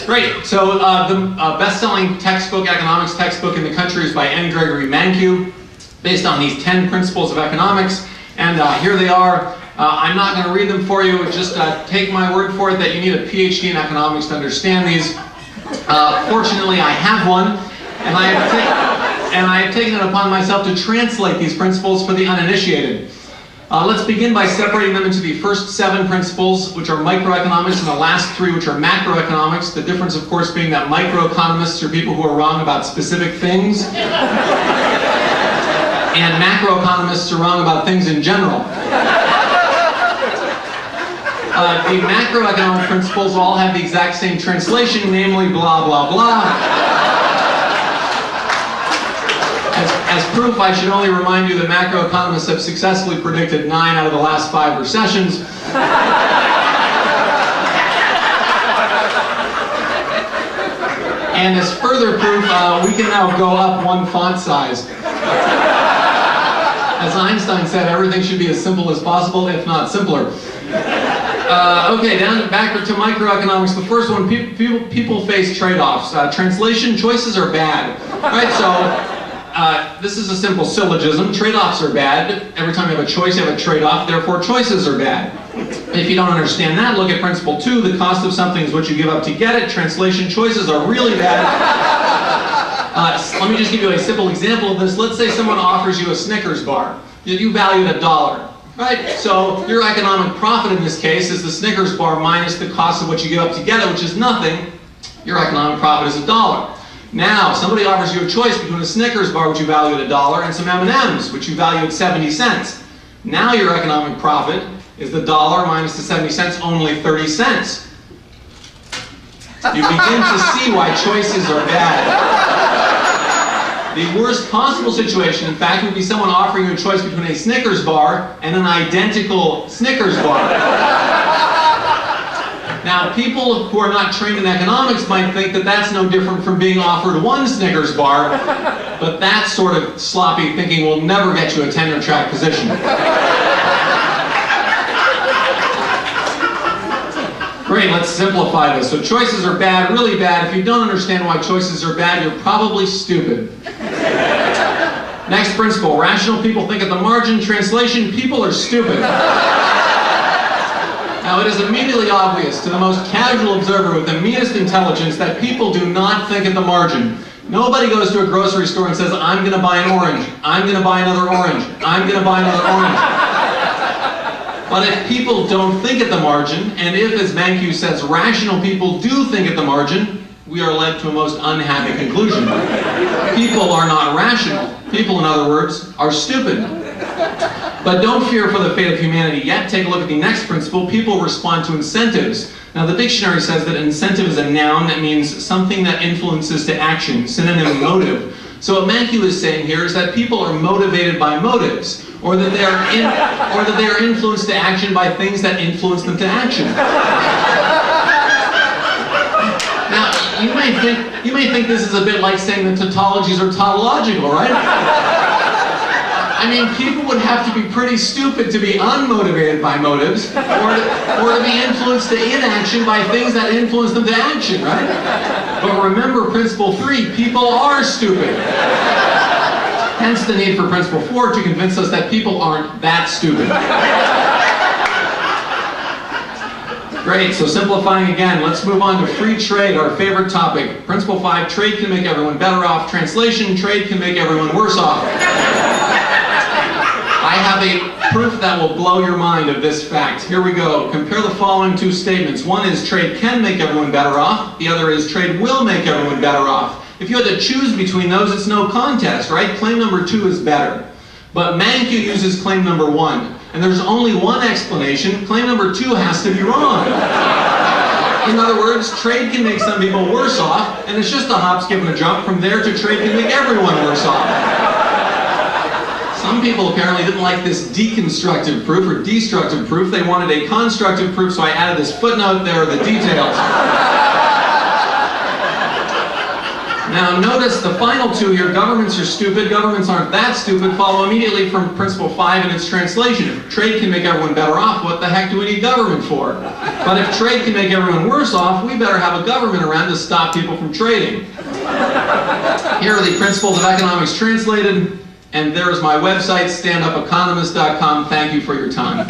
Great. So the best-selling textbook, economics textbook in the country is by N. Gregory Mankiw, based on these 10 principles of economics. And here they are. I'm not going to read them for you. Just take my word for it that you need a PhD in economics to understand these. Fortunately, I have one, and I have taken it upon myself to translate these principles for the uninitiated. Let's begin by separating them into the first 7 principles, which are microeconomics, and the last 3, which are macroeconomics. The difference, of course, being that microeconomists are people who are wrong about specific things, and macroeconomists are wrong about things in general. The macroeconomic principles all have the exact same translation, namely blah, blah, blah. As proof, I should only remind you that macroeconomists have successfully predicted 9 out of the last 5 recessions. And as further proof, we can now go up 1 font size. As Einstein said, everything should be as simple as possible, if not simpler. Okay, back to microeconomics. The first one, people face trade-offs. Translation, choices are bad. Right, so this is a simple syllogism. Trade-offs are bad. Every time you have a choice, you have a trade-off. Therefore, choices are bad. If you don't understand that, look at principle 2. The cost of something is what you give up to get it. Translation, choices are really bad. Let me just give you a simple example of this. Let's say someone offers you a Snickers bar. You value it $1. Right? So your economic profit in this case is the Snickers bar minus the cost of what you give up to get it, which is nothing. Your economic profit is $1. Now, somebody offers you a choice between a Snickers bar, which you value at $1, and some M&Ms, which you value at 70 cents. Now your economic profit is the $1 minus the 70 cents, only 30 cents. You begin to see why choices are bad. The worst possible situation, in fact, would be someone offering you a choice between a Snickers bar and an identical Snickers bar. Now, people who are not trained in economics might think that that's no different from being offered 1 Snickers bar, but that sort of sloppy thinking will never get you a tenure track position. Great, let's simplify this. So choices are bad, really bad. If you don't understand why choices are bad, you're probably stupid. Next principle, rational people think at the margin. Translation, people are stupid. Now, it is immediately obvious to the most casual observer with the meanest intelligence that people do not think at the margin. Nobody goes to a grocery store and says, I'm going to buy an orange, I'm going to buy another orange, I'm going to buy another orange. But if people don't think at the margin, and if, as Mankiw says, rational people do think at the margin, we are led to a most unhappy conclusion. People are not rational. People, in other words, are stupid. But don't fear for the fate of humanity yet. Take a look at the next principle. People respond to incentives. Now, the dictionary says that incentive is a noun that means something that influences to action, synonym motive. So what Mankiw is saying here is that people are motivated by motives, or that they are influenced to action by things that influence them to action. Now, you may think this is a bit like saying that tautologies are tautological, right? I mean, people would have to be pretty stupid to be unmotivated by motives, or to be influenced to inaction by things that influence them to action, right? But remember principle 3, people are stupid. Hence the need for principle 4 to convince us that people aren't that stupid. Great, so simplifying again, let's move on to free trade, our favorite topic. Principle 5, trade can make everyone better off. Translation, trade can make everyone worse off. I have a proof that will blow your mind of this fact. Here we go. Compare the following 2 statements. One is trade can make everyone better off. The other is trade will make everyone better off. If you had to choose between those, it's no contest, right? Claim number 2 is better. But Mankiw uses claim number 1. And there's only one explanation. Claim number 2 has to be wrong. In other words, trade can make some people worse off, and it's just a hop, skip, and a jump from there to trade can make everyone worse off. Some people apparently didn't like this deconstructive proof or destructive proof. They wanted a constructive proof, so I added this footnote. There are the details. Now notice the final two here, governments are stupid, governments aren't that stupid, follow immediately from principle 5 in its translation. If trade can make everyone better off, what the heck do we need government for? But if trade can make everyone worse off, we better have a government around to stop people from trading. Here are the principles of economics translated, and there is my website, standupeconomist.com. Thank you for your time.